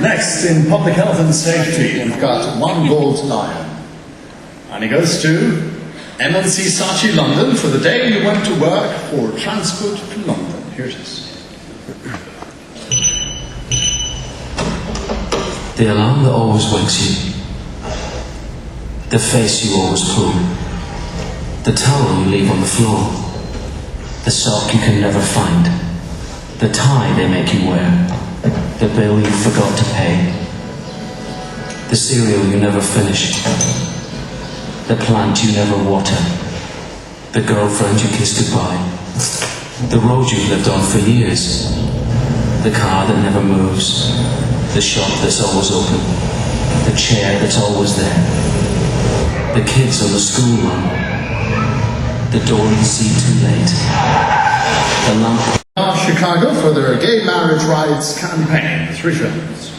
Next, in public health and safety, we've got one gold lion. And it goes to MNC Saatchi London for the day you went to work for transport to London. Here it is. The alarm that always wakes you. The face you always pull. The towel you leave on the floor. The sock you can never find. The tie they make you wear. The bill you forgot to pay. The cereal you never finish. The plant you never water. The girlfriend you kiss goodbye. The road you've lived on for years. The car that never moves. The shop that's always open. The chair that's always there. The kids on the school run. The door you see too late. The lamp. Chicago for their gay marriage rights campaign. 3 films.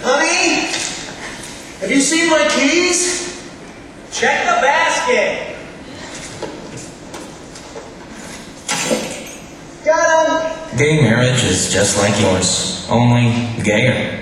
Honey, have you seen my keys? Check the basket. Got 'em. Gay marriage is just like yours, only gayer.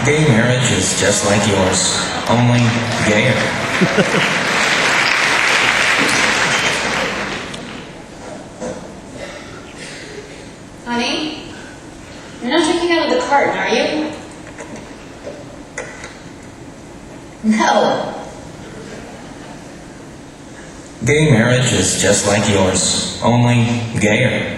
Gay marriage is just like yours, only gayer. Honey, you're not drinking out of the carton, are you? No. Gay marriage is just like yours, only gayer.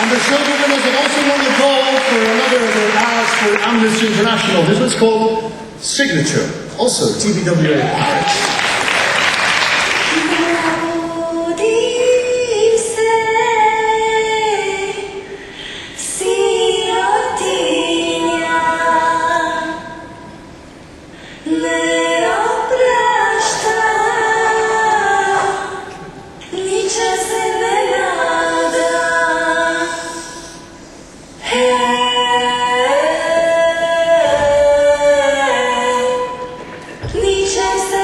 And the silver winners have also won the gold for another of their ads for Amnesty International. This was called Signature, also TBWA Paris. Niczym se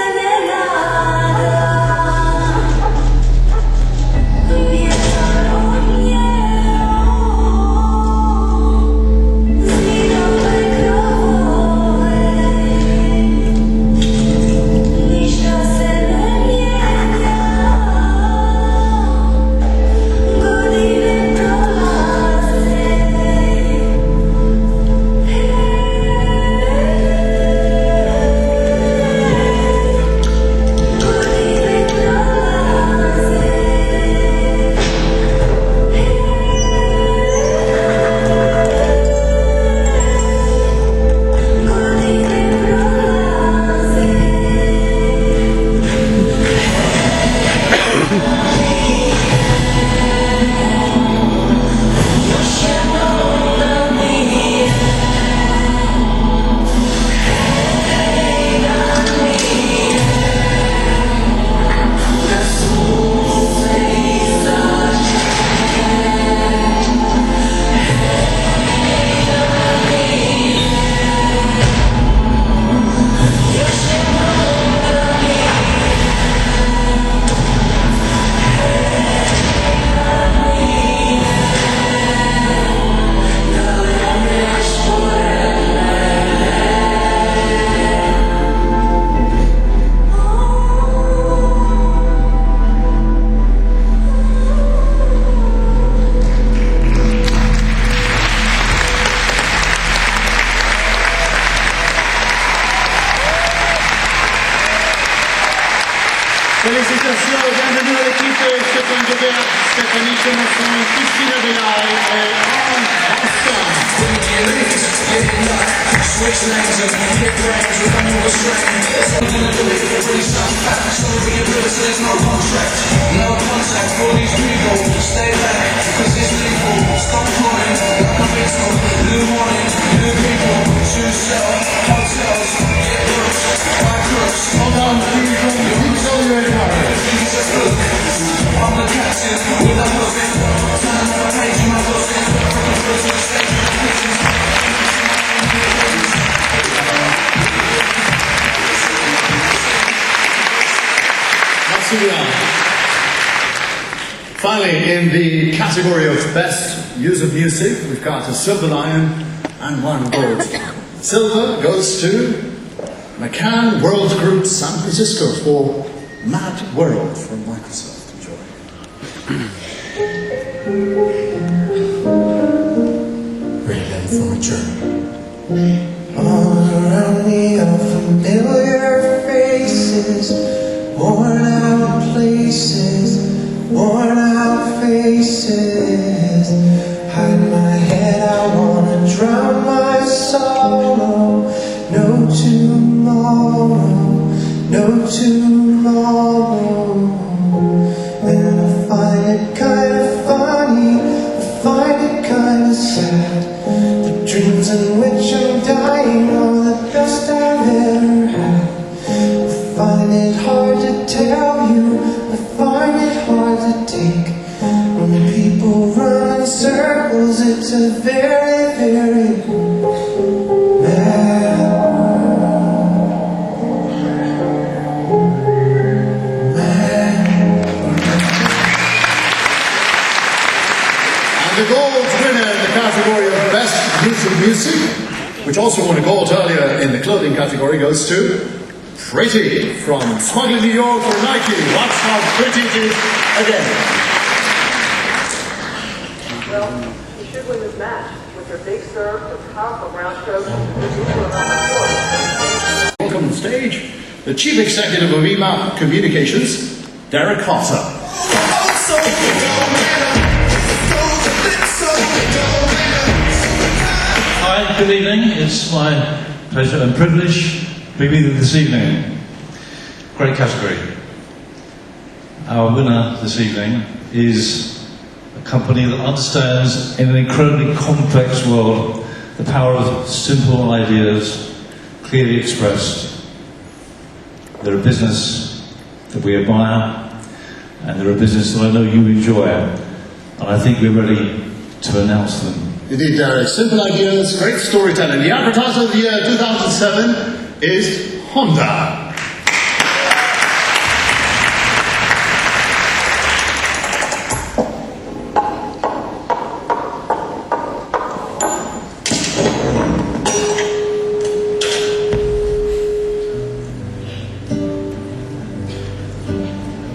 Felice Mazzoni, Cristina Velai e Aaron Boston. Switch lanes and hit brains with a new restraint. Something to do it, really sound fat. So we get rid of so there's no contract. No contact for these people. Stay back, cause it's legal. Stop calling, like a missile. New mornings, new people. To sell, hotels, get rooks, buy crooks. Hold on, please, your carriage. Jesus, look. I'm the captain with a hook. Turn on the page in my book. Finally, in the category of Best Use of Music, we've got a Silver Lion and one Gold. Silver goes to McCann World Group San Francisco for Mad World from Microsoft. Enjoy. Read from a journal. All around me are familiar faces, worn out places, worn out faces. Hide my head, I wanna drown my sorrow. No tomorrow, no tomorrow. And I find it kinda funny, I find it kinda sad. The dreams in which I'm dying are the best I've ever had. I find it hard to tell you, I find it hard to take. When people run in circles, it's a very, very bad The gold winner in the category of Best Use of Music, which also won a gold earlier in the clothing category, goes to Pretty from Smuggling New York for Nike. Watch how pretty it is again. Well, you should win this match with your big serve, your powerful ground stroke, your usual amount of force. Welcome on stage, the Chief Executive of EMAP Communications, Derek Cotter. Hi, good evening. It's my pleasure and privilege to be with you this evening. Great category. Our winner this evening is a company that understands in an incredibly complex world the power of simple ideas clearly expressed. They're a business that we admire, and they're a business that I know you enjoy, and I think we're ready to announce them. Indeed, Derek. Simple ideas, great storytelling. The advertiser of the year 2007 is Honda.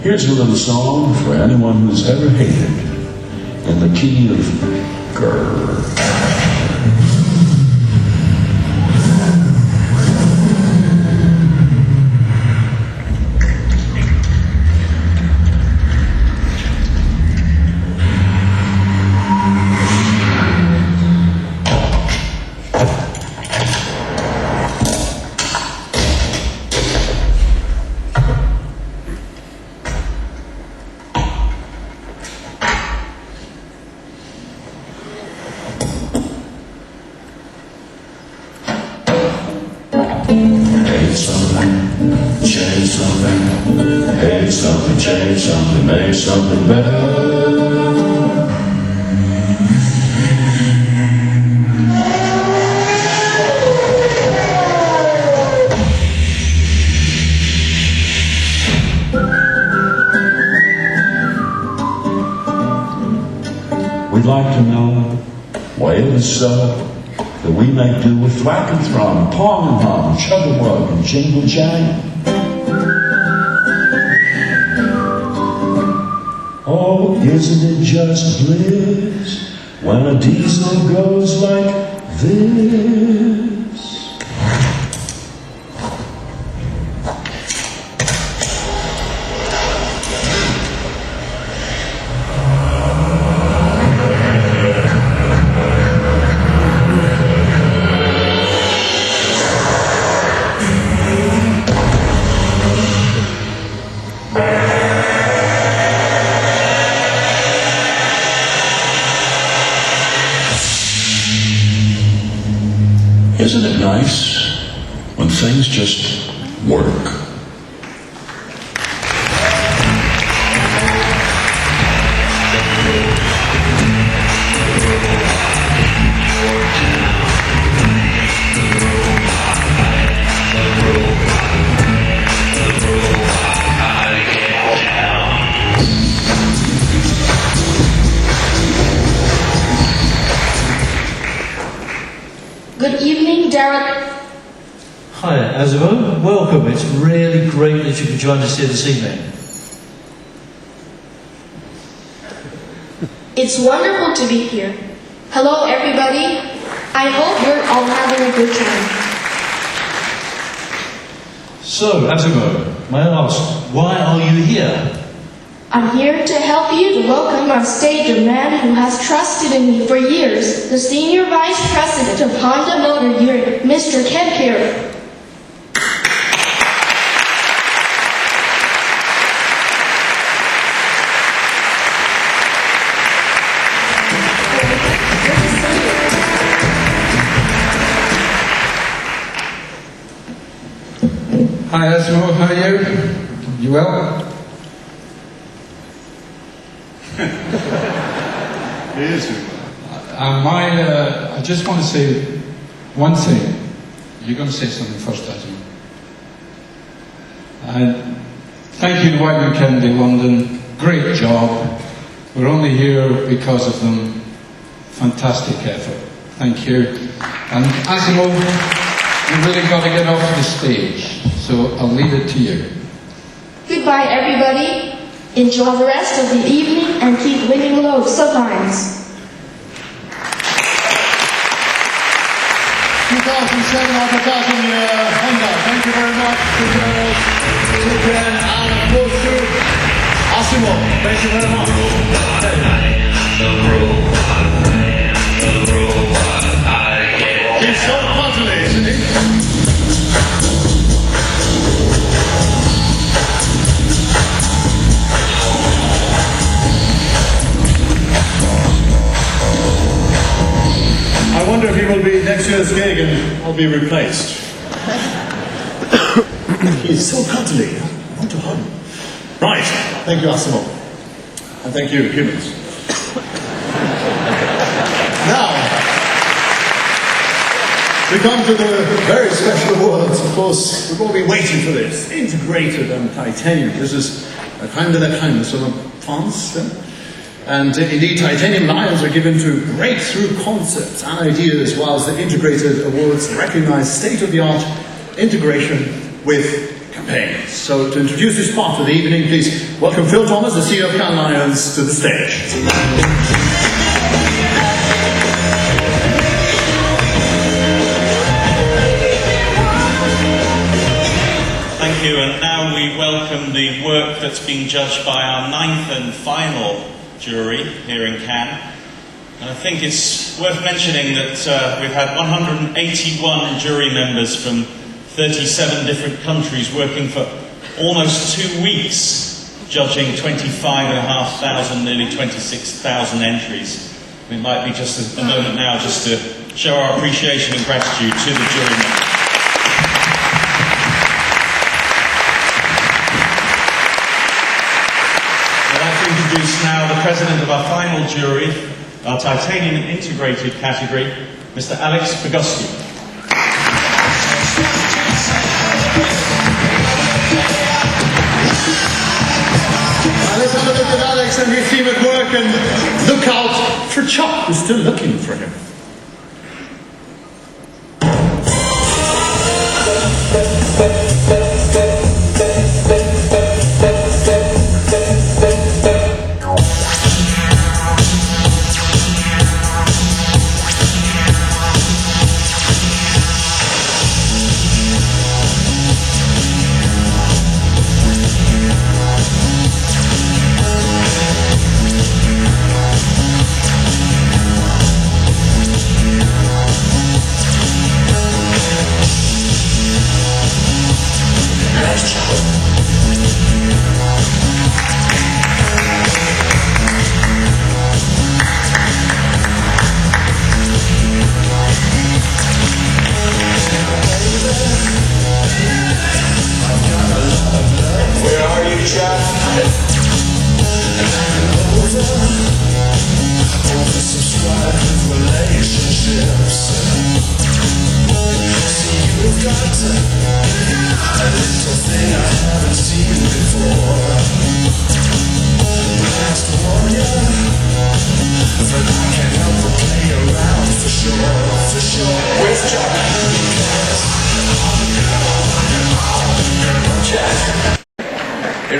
Here's a little song for anyone who's ever hated in the key of grrr. Change something, hate something, change something, make something better. We'd like to know why it is so that we make do with thwack and thrum, pong and hum, chug and wug, and jingle jang. Oh, isn't it just bliss when a diesel goes like this? things just work. Good evening, Derek. Hi, Azimo. Welcome. It's really great that you could join us here this evening. It's wonderful to be here. Hello, everybody. I hope you're all having a good time. So, Azimo, may I ask, why are you here? I'm here to help you to welcome on stage a man who has trusted in me for years, the Senior Vice President of Honda Motor Europe, Mr. Ken Perry. Hi Asmo, how are you? You well? Yes. I just want to say one thing. You're going to say something first, Asmo. Thank you to Whiteman Kennedy London. Great job. We're only here because of them. Fantastic effort. Thank you. And Asmo, you've really got to get off the stage. So I'll leave it to you. Goodbye, everybody. Enjoy the rest of the evening and keep winning loads of times. 2007 Autocasting Honda. Thank you very much to Ken and of course to Asimo. Thank you very much. He's so cuddly, isn't he? I wonder if he will be next year's gig and I'll be replaced. He's so cuddly. I want to hug him. Right. Thank you, Asimo. And thank you, humans. Now, we come to the very special awards. Of course, we've all been waiting for this. Integrated and titanium. This is a kind of France. And indeed, titanium lions are given to breakthrough concepts and ideas, whilst the integrated awards recognize state-of-the-art integration with campaigns. So to introduce this part of the evening, please welcome Phil Thomas, the CEO of Cannes Lions, to the stage. Thank you, and now we welcome the work that's been judged by our 9th and final jury here in Cannes. And I think it's worth mentioning that we've had 181 jury members from 37 different countries working for almost 2 weeks, judging 25,500, nearly 26,000 entries. It might be just a moment now just to show our appreciation and gratitude to the jury members. Introduce now the president of our final jury, our titanium integrated category, Mr. Alex Pogosky. Let's have a look at Alex and his team at work, and look out for Chuck, who's still looking for him.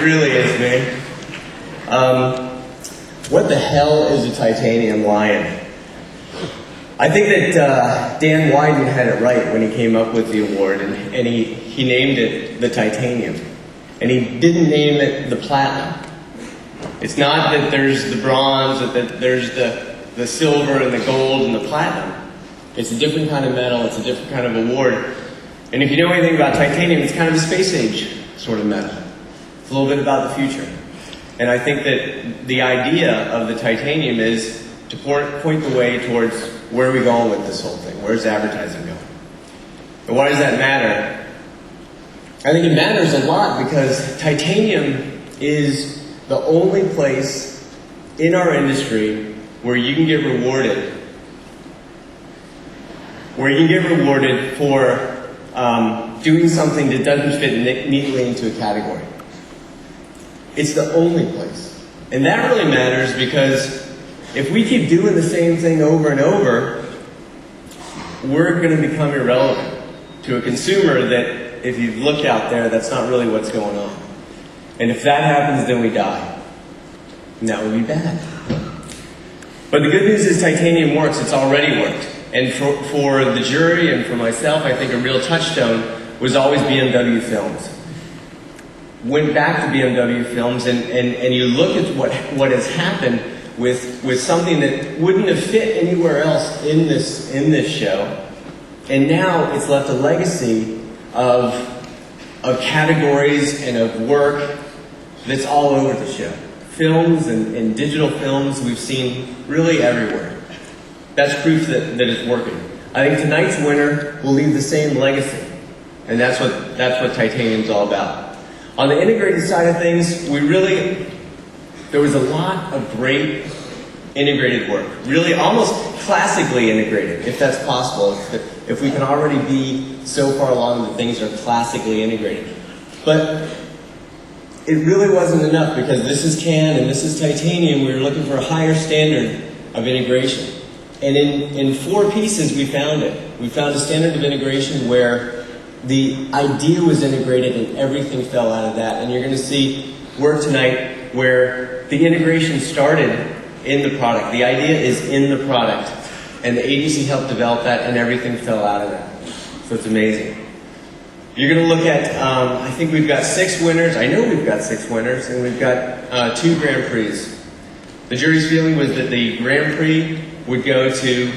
really is, man. What the hell is a titanium lion? I think that Dan Wyden had it right when he came up with the award, and he named it the titanium. And he didn't name it the platinum. It's not that there's the bronze, that there's the silver and the gold and the platinum. It's a different kind of medal, it's a different kind of award. And if you know anything about titanium, it's kind of a space age sort of medal. It's a little bit about the future. And I think that the idea of the titanium is to point the way towards where are we going with this whole thing? Where's advertising going? And why does that matter? I think it matters a lot because titanium is the only place in our industry where you can get rewarded for doing something that doesn't fit neatly into a category. It's the only place. And that really matters because if we keep doing the same thing over and over, we're going to become irrelevant to a consumer that if you look out there, that's not really what's going on. And if that happens, then we die. And that would be bad. But the good news is titanium works. It's already worked. And for the jury and for myself, I think a real touchstone was always BMW films. Went back to BMW films and you look at what has happened with something that wouldn't have fit anywhere else in this show. And now it's left a legacy of categories and of work that's all over the show. Films and digital films we've seen really everywhere. That's proof that it's working. I think tonight's winner will leave the same legacy. And that's what titanium's all about. On the integrated side of things, there was a lot of great integrated work. Really almost classically integrated, if that's possible. If we can already be so far along that things are classically integrated. But it really wasn't enough because this is can and this is titanium. We were looking for a higher standard of integration. And in 4 pieces we found it. We found a standard of integration where the idea was integrated and everything fell out of that. And you're going to see work tonight where the integration started in the product. The idea is in the product. And the agency helped develop that and everything fell out of that. So it's amazing. You're going to look at, I think we've got 6 winners. I know we've got 6 winners, and we've got 2 Grand Prix. The jury's feeling was that the Grand Prix would go to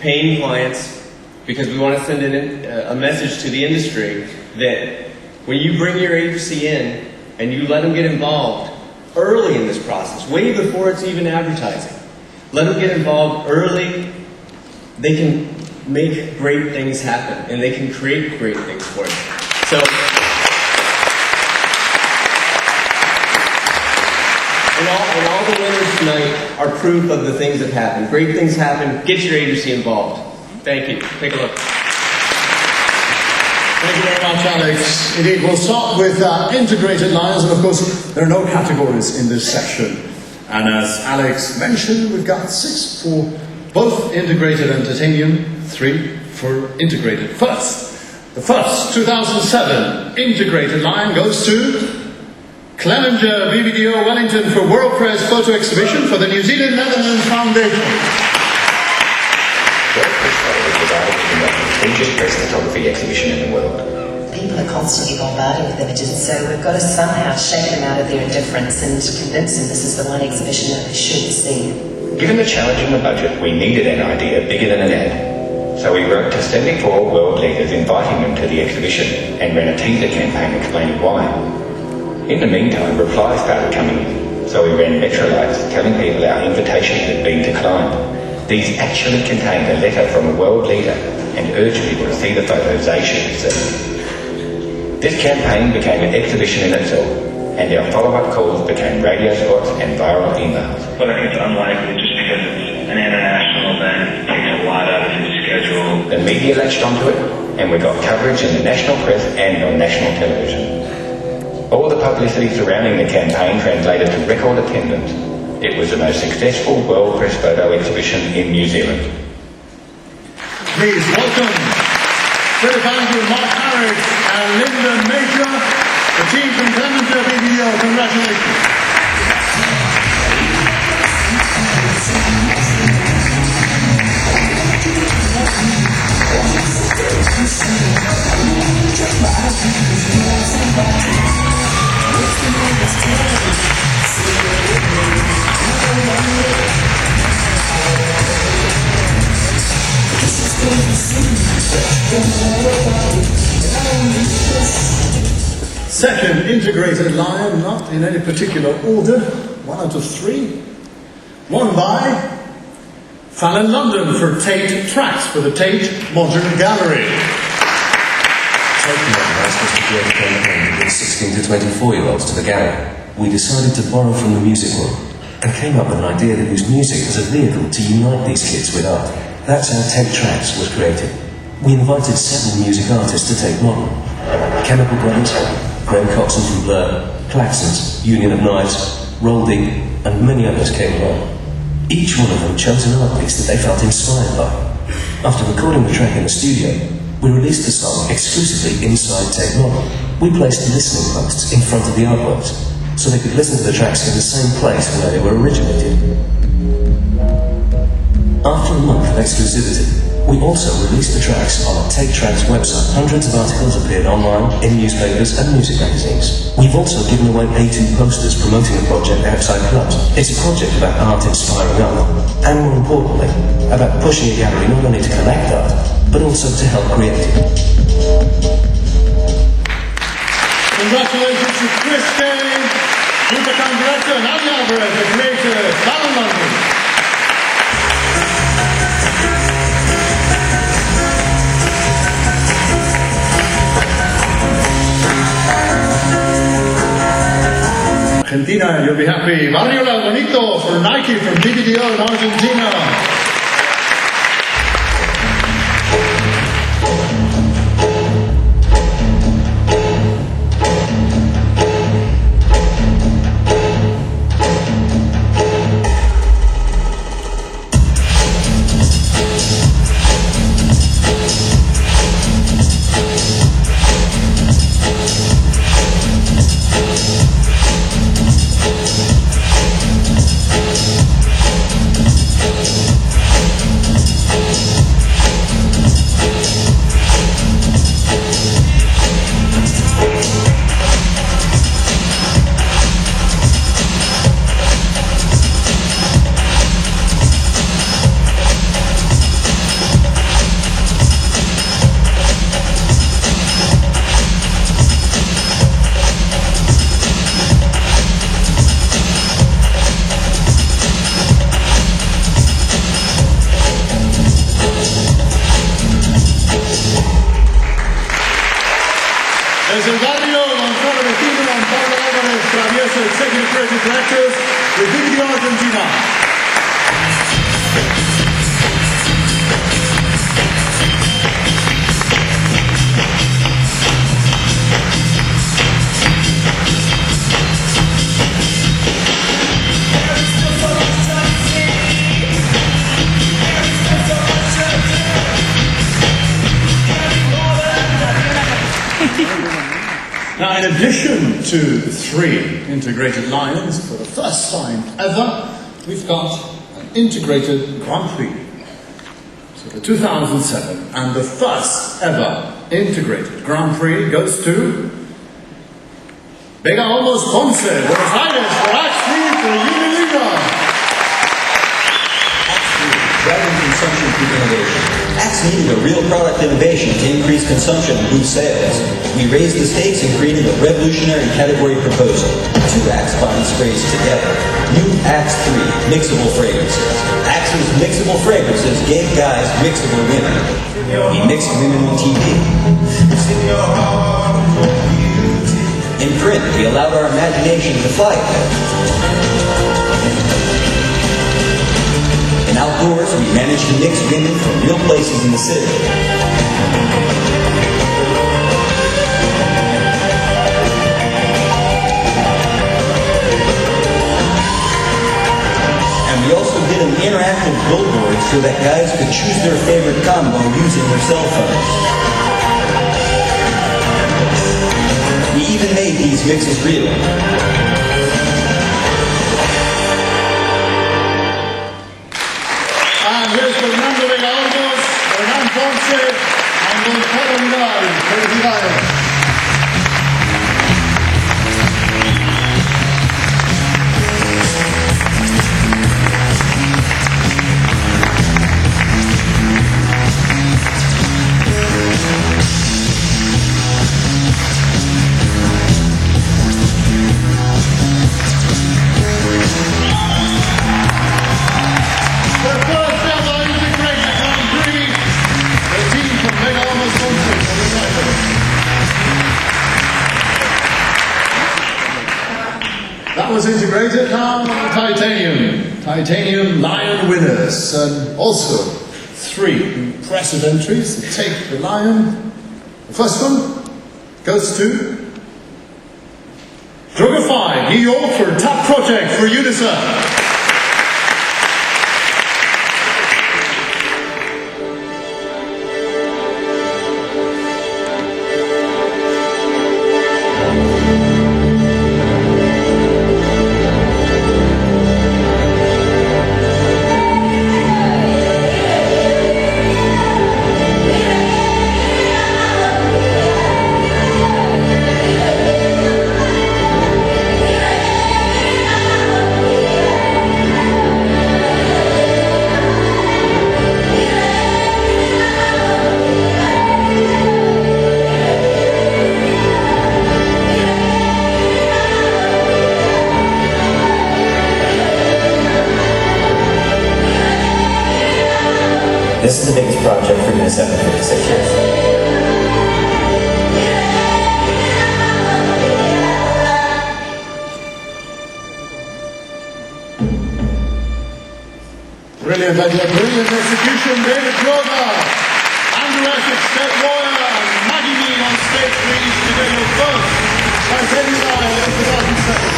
paying clients because we want to send in a message to the industry that when you bring your agency in and you let them get involved early in this process, way before it's even advertising, let them get involved early, they can make great things happen and they can create great things for you. So, and all the winners tonight are proof of the things that happen. Great things happen. Get your agency involved. Thank you. Take a look. Thank you very much, Alex. Indeed, we'll start with integrated lines, and of course, there are no categories in this section. And as Alex mentioned, we've got 6 for both integrated and titanium, 3 for integrated. The first 2007 integrated line goes to Clemenger BBDO Wellington for World Press Photo Exhibition for the New Zealand Netherlands Foundation. World Press Photo is regarded to be the most prestigious press photography exhibition in the world. People are constantly bombarded with images, so we've got to somehow shake them out of their indifference and convince them this is the one exhibition that they should see. Given the challenge and the budget, we needed an idea bigger than an ad. So we wrote to 74 world leaders inviting them to the exhibition and ran a teaser campaign explaining why. In the meantime, replies started coming in, so we ran metrolights telling people our invitation had been declined. These actually contained a letter from a world leader and urged people to see the photos they should see. This campaign became an exhibition in itself, and our follow-up calls became radio spots and viral emails. But I think it's unlikely just because it's an international event, it takes a lot out of his schedule. The media latched onto it, and we got coverage in the national press and on national television. All the publicity surrounding the campaign translated to record attendance. It was the most successful World Press Photo exhibition in New Zealand. Please welcome Philip Andrew, Mark Harris and Linda Major The team from Clemenceau BBO, congratulations. Second integrated lion, not in any particular order, 1 out of 3. Won by Fallon London for Tate Tracks for the Tate Modern Gallery. Taking advice was to create a campaign to bring 16 to 24-year-olds to the gallery. We decided to borrow from the music world and came up with an idea to use music as a vehicle to unite these kids with art. That's how Tate Tracks was created. We invited several music artists to Tate Modern. Chemical Brothers, Graham Coxon from Blur, Klaxons, Union of Knives, Roll Deep, and many others came along. Each one of them chose an art piece that they felt inspired by. After recording the track in the studio, we released the song exclusively inside Tate Modern. We placed listening posts in front of the artworks, so they could listen to the tracks in the same place where they were originated. After a month of exclusivity, we also released the tracks on our Tate Tracks website. Hundreds of articles appeared online, in newspapers and music magazines. We've also given away A2 posters promoting the project outside clubs. It's a project about art inspiring art, and more importantly, about pushing a gallery not only to collect art, but also to help create it. Congratulations to Chris Kay, Rubicon Director, and Nadia Alvarez, the creator, Fallon London. Argentina, you'll be happy. Barrio La Bonito for Nike from BBDO in Argentina. Desde el barrio, Gonzalo Vecino, Juan Pablo Álvarez, Travieso, Executive Creative Directors, de BBDO Argentina. Now, in addition to 3 integrated lions, for the first time ever, we've got an integrated Grand Prix. So the 2007, and the first ever integrated Grand Prix goes to Vega Olmos Ponce, Buenos Aires, for Act 3 for Unilever. Driving consumption through innovation. Axe needed a real product innovation to increase consumption and boost sales. We raised the stakes and created a revolutionary category proposal. 2 Axe body sprays together. New Axe 3 mixable fragrances. Axe's mixable fragrances gave guys mixable women. We mixed women on TV. In print, we allowed our imagination to fly a bit. And outdoors, we managed to mix women from real places in the city. And we also did an interactive billboard so that guys could choose their favorite combo using their cell phones. We even made these mixes real. And here's Fernando Villalobos, Hernán Ponce, and Gonzalo Vidal, felicidades. That was integrated. Now titanium lion winners, and also 3 impressive entries that take the lion. The first one goes to Droga 5, New York, for top project for UNICEF. This is the biggest project for UNICEF in 56 years. Brilliant idea, brilliant execution, David Droga, Andrew Essex, Seth Royer, and Maggie Mead on stage, please, today your first Titanium Lion in 2007.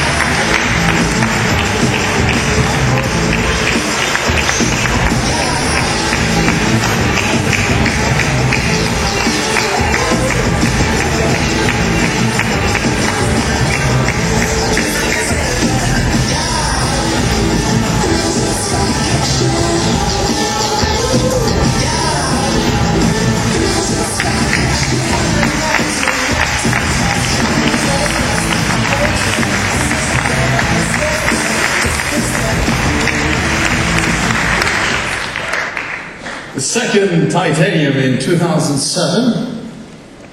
The second titanium in 2007,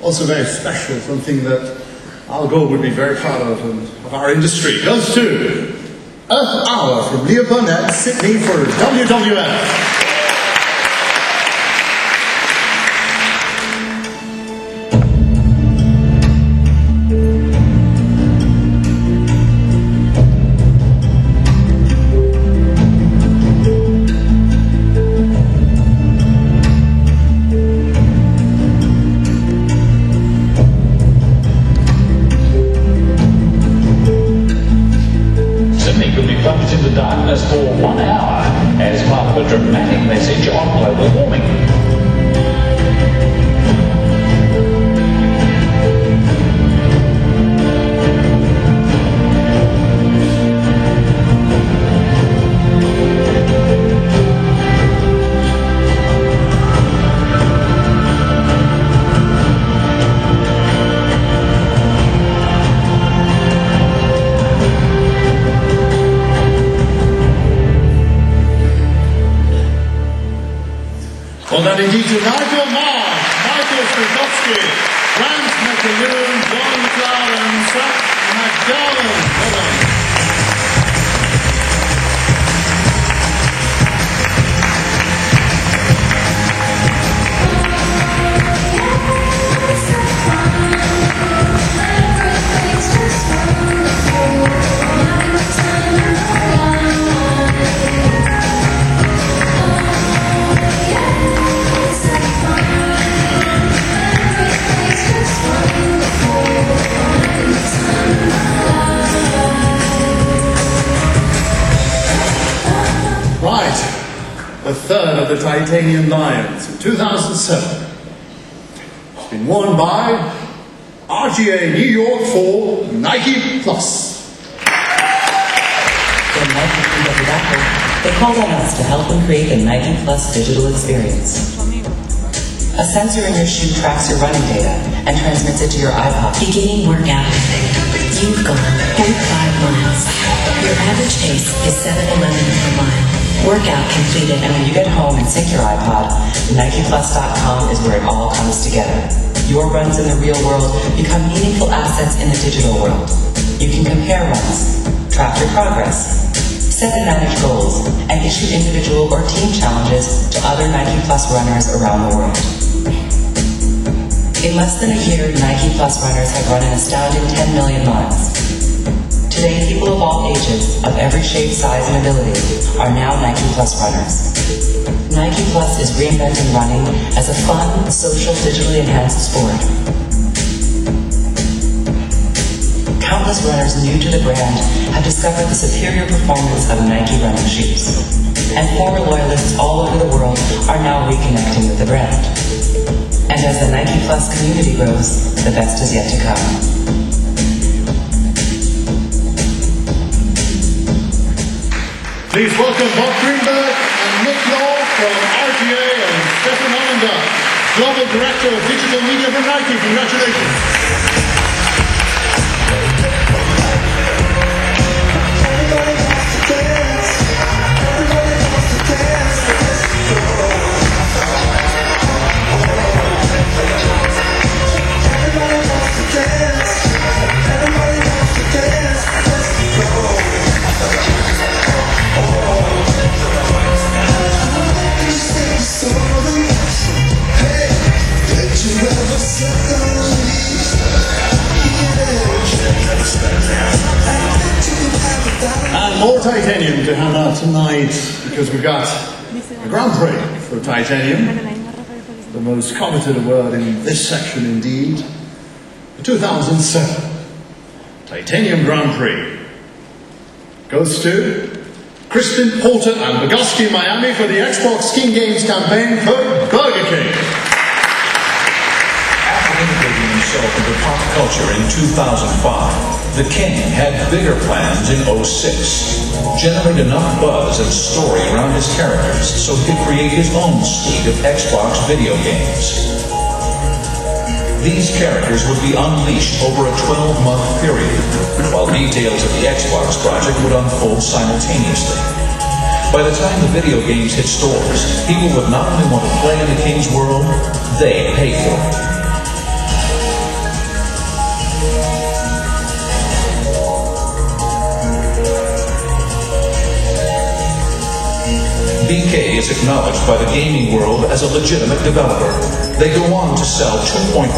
also very special, something that Al Gore would be very proud of our industry, goes to Earth Hour from Leah Burnett, Sydney, for WWF. Plunged into darkness for 1 hour as part of a dramatic message on global warming. Well, then indeed to Nigel Marsh, Michael Strazowski, Grant McAloon, John McLeod, and Seth McDowell. Well done. The third of the Titanium Lions in 2007. It's been worn by RGA New York for Nike Plus. When Nike teamed up with Apple, they called on us to help them create the Nike Plus digital experience. A sensor in your shoe tracks your running data and transmits it to your iPod. Beginning workout. You've gone 0.5 miles. Your average pace is 7:11 per mile. Workout completed, and when you get home and sync your iPod, NikePlus.com is where it all comes together. Your runs in the real world become meaningful assets in the digital world. You can compare runs, track your progress, set and manage goals, and issue individual or team challenges to other Nike Plus runners around the world. In less than a year, Nike Plus runners have run an astounding 10 million miles. Today, people of all ages, of every shape, size, and ability, are now Nike Plus runners. Nike Plus is reinventing running as a fun, social, digitally enhanced sport. Countless runners new to the brand have discovered the superior performance of Nike running shoes. And former loyalists all over the world are now reconnecting with the brand. And as the Nike Plus community grows, the best is yet to come. Please welcome Bob Greenberg and Nick Law from RGA and Stefan Hollander, Global Director of Digital Media for Nike. Congratulations. And more titanium to hand out tonight because we've got a Grand Prix for titanium, the most coveted award in this section indeed. The 2007 Titanium Grand Prix goes to Kristen Porter and Bogusky Miami for the Xbox King Games campaign for Burger King. After integrating himself into pop culture in 2005, the King had bigger plans in 2006. Generate enough buzz and story around his characters so he could create his own suite of Xbox video games. These characters would be unleashed over a 12-month period, while details of the Xbox project would unfold simultaneously. By the time the video games hit stores, people would not only want to play in the King's world, they'd pay for it. BK is acknowledged by the gaming world as a legitimate developer. They go on to sell 2.5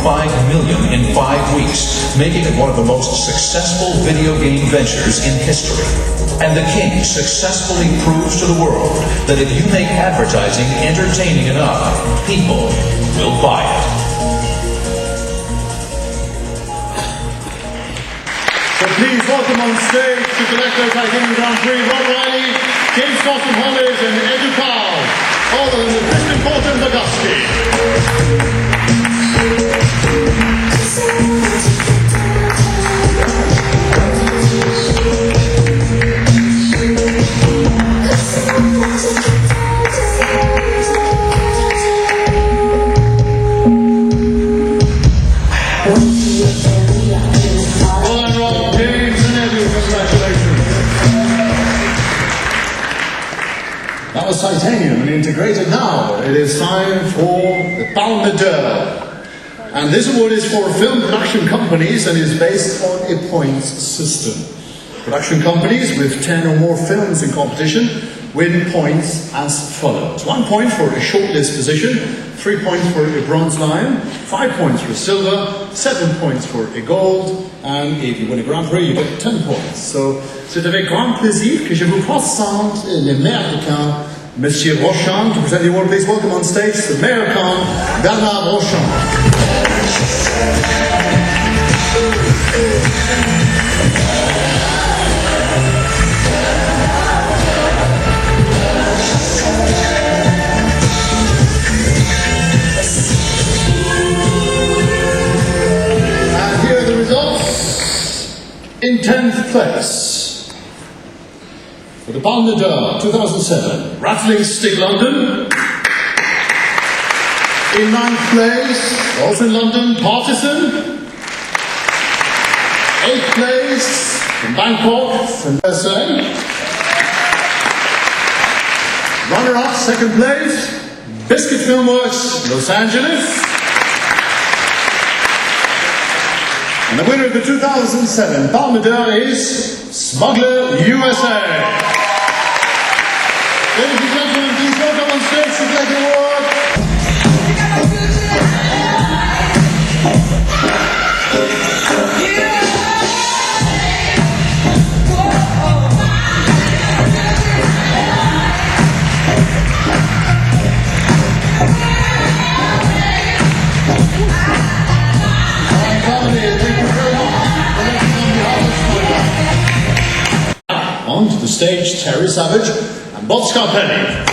million in 5 weeks, making it one of the most successful video game ventures in history. And the King successfully proves to the world that if you make advertising entertaining enough, people will buy it. So please welcome on stage to collect their Titanium Grand Prix, Rob Riley, James Costin Hollis, and Edu Powell, all of them with Kristen Porter and Bogusky. That was Titanium and integrated now. It is time for the Palme d'Or. And this award is for film production companies and is based on a points system. Production companies with 10 or more films in competition win points as follows. 1 point for a shortlist position, 3 points for a bronze lion, 5 points for silver, 7 points for a gold, and if you win a Grand Prix, you get 10 points. So, c'est avec grand plaisir que je vous présente le Américain, Monsieur Rochon. To present the award, please welcome on stage the American Bernard Rochon. And place, for the Palme d'Or 2007, Rattling Stick London. In 9th place, also in London, Partisan. 8th place, from Bangkok, from USA. Runner-up, 2nd place, Biscuit Filmworks, Los Angeles. And the winner of the 2007 Palme d'Or is Smuggler USA. Ladies and gentlemen, please welcome on stage to take the award. On to the stage, Terry Savage and Bob Scarpelli.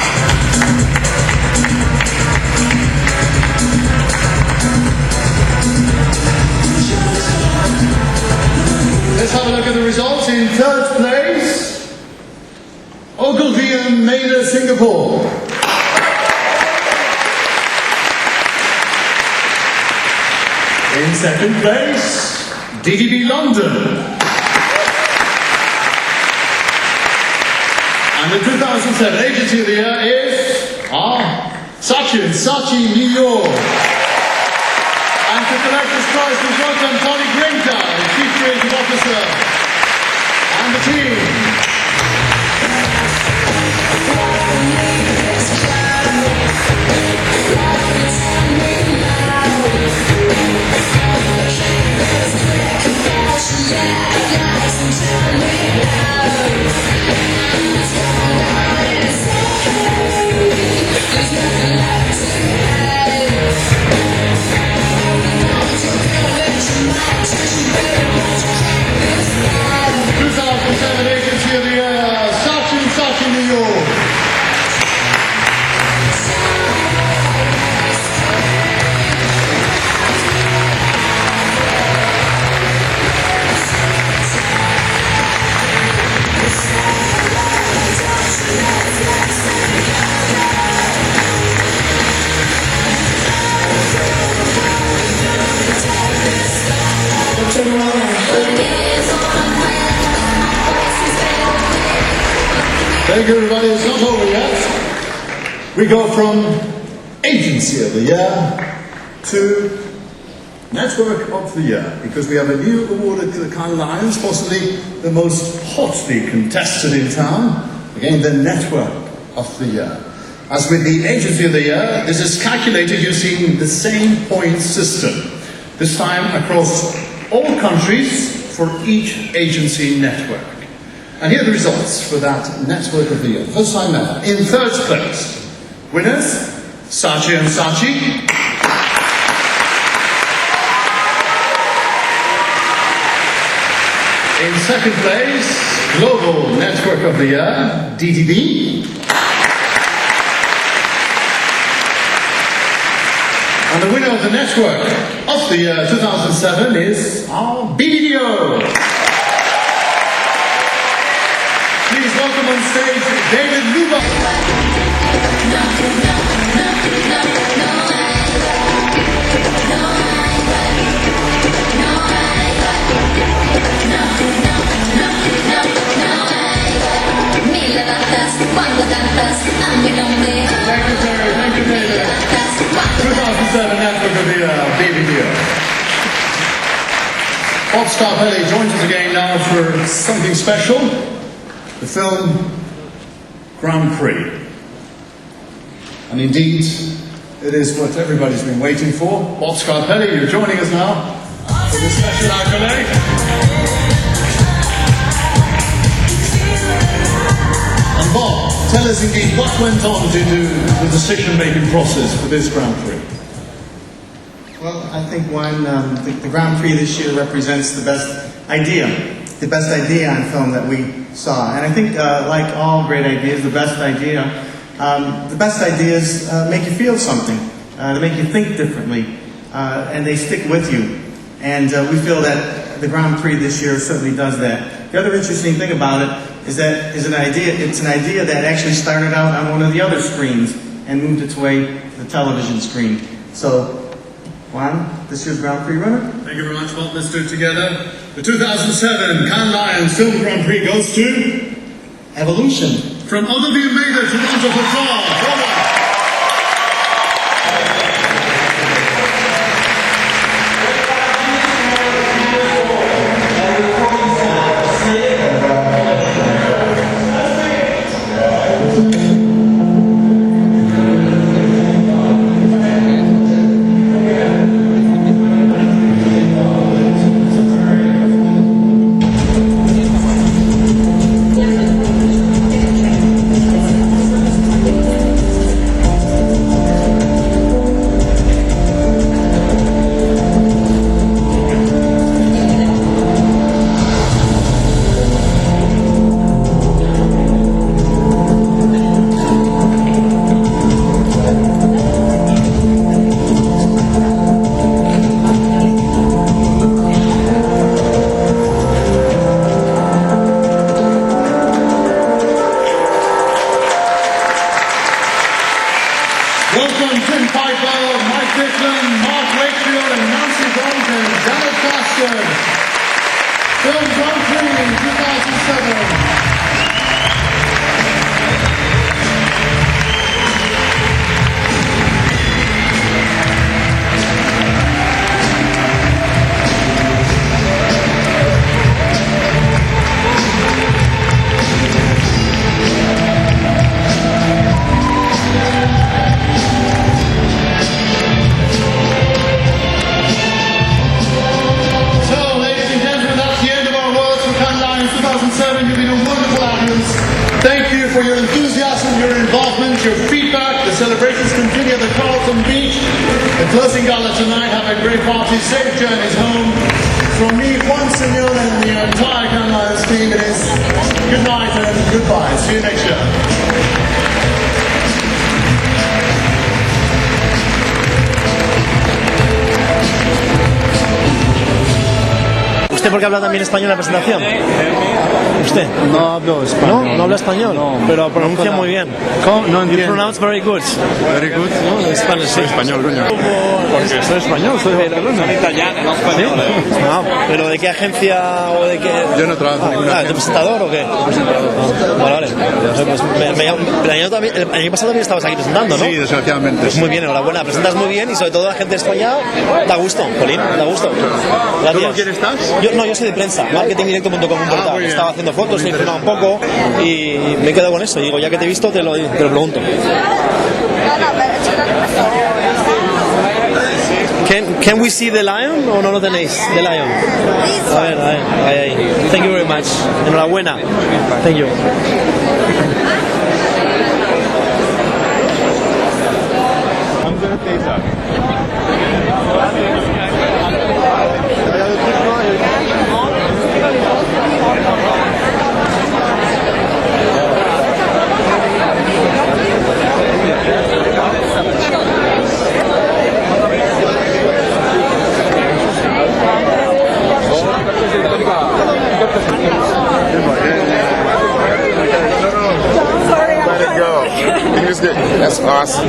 Let's have a look at the results. In 3rd place, Ogilvy and Maida, Singapore. In 2nd place, DDB London. And the 2007 Agency of the Year is Saatchi, New York. And to collect this prize, we welcome Tony Grinka, the Chief Creative Officer, and the team. Thank you, everybody. It's not over yet. We go from Agency of the Year to Network of the Year, because we have a new award at the Cannes Lions, possibly the most hotly contested in town. Again, the Network of the Year. As with the Agency of the Year, this is calculated using the same point system, this time across all countries for each agency network. And here are the results for that Network of the Year. First time ever. In 3rd place, winners, Saatchi and Saatchi. In 2nd place, Global Network of the Year, DDB. And the winner of the Network of the Year 2007 is our BBDO. Please welcome on stage David Luba. Thank you, Terry. Thank you, David. 2007 Network of the BBDO. Bob Scarpelli joins us again now for something special. The film Grand Prix. And indeed, it is what everybody's been waiting for. Bob Scarpelli, you're joining us now for this special accolade. And Bob, tell us indeed what went on to do the decision-making process for this Grand Prix. Well, I think the Grand Prix this year represents the best idea on film that we saw. And I think, like all great ideas, the best ideas make you feel something. They make you think differently, and they stick with you. And we feel that the Grand Prix this year certainly does that. The other interesting thing about it is that it's an idea that actually started out on one of the other screens and moved its way to the television screen. So, Juan, this year's Grand Prix runner? Thank you very much. Well, let's do it together. The 2007 Cannes Lions Film Grand Prix goes to Evolution. From Olivier Mader to rounds of applause. Thank you for your enthusiasm, your involvement, your feedback. The celebrations continue at the Carlton Beach. The closing gala tonight. Have a great party. Safe journeys home. From me, Juan Señor, and the entire Cannes Lions team, it is good night and goodbye. See you next year. ¿Usted por qué habla también español en la presentación? ¿Usted? No hablo español. ¿No? ¿No habla español? No. Pero pronuncia muy bien. ¿Cómo? No You entiendo. pronounce very good. Very good. No, Spanish, Soy español, coño. Porque soy español, soy de Barcelona. Son italianos, no españoles. No, pero ¿de qué agencia o de qué? Yo no trabajo en ninguna ¿De agencia. presentador o qué? Vale, vale. Pues el año pasado también estabas aquí presentando, ¿no? Sí, desgraciadamente. Pues muy bien, enhorabuena. Presentas muy bien y sobre todo la gente de España da gusto, Colín, da gusto. Gracias. ¿Tú con quién estás? Yo soy de prensa, marketingdirecto.com. muy bien. Estaba haciendo fotos, he filmado un poco y me he quedado con eso. Digo, ya que te he visto, te lo pregunto. Can we see the lion o no lo tenéis? The lion. A ver, ahí. Thank you very much. Enhorabuena. Thank you. That's awesome.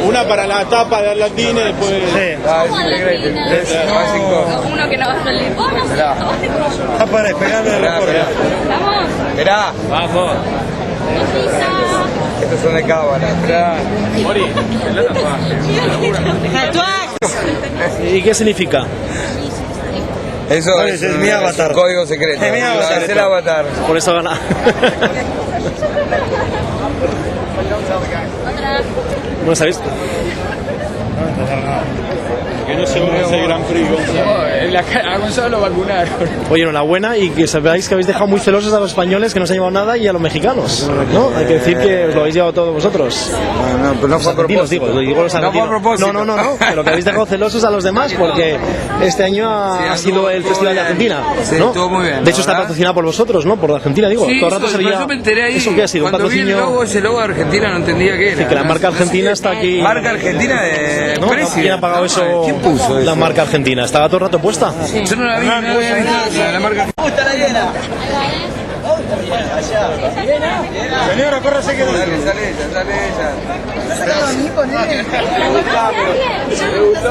Una para la tapa de Argentina y después... Uno que no va a salir. Vos no sé. Para pegarle el recorte. Vamos. Mirá. Vamos. Estos son de cábala. Mori, ¿Y qué significa? Eso es mi avatar. un código secreto. Es mi avatar. Es el avatar. Por eso gana. ¿No lo sabéis? que no se va ese Gran Prix, Gonzalo. A Gonzalo lo vacunaron. Oye, enhorabuena y que sabéis que habéis dejado muy celosos a los españoles que no se han llevado nada y a los mexicanos, ¿no? Hay que decir que os lo habéis llevado todos vosotros. No, pero no fue a propósito. Digo los No fue a argentinos. propósito. No, pero que habéis dejado celosos a los demás porque este año ha sido el Festival de Argentina, Sí, ¿no? estuvo muy bien. De hecho está patrocinado por vosotros, ¿no? Por Argentina, digo. Sí, Todo el rato se veía... yo me enteré ahí. ¿Eso qué ha sido? ¿Un Cuando vi el patrocinio? logo, ese logo de Argentina no entendía qué era. Sí, que la marca argentina está aquí. Marca Argentina de ¿No? precio. ¿Quién ha pagado eso? ¿Quién puso eso? La marca argentina. ¿Estaba todo el rato puesta? Yo no la vi, no la había visto. La marca Señora, córrese que... Sale ella. Me gustó.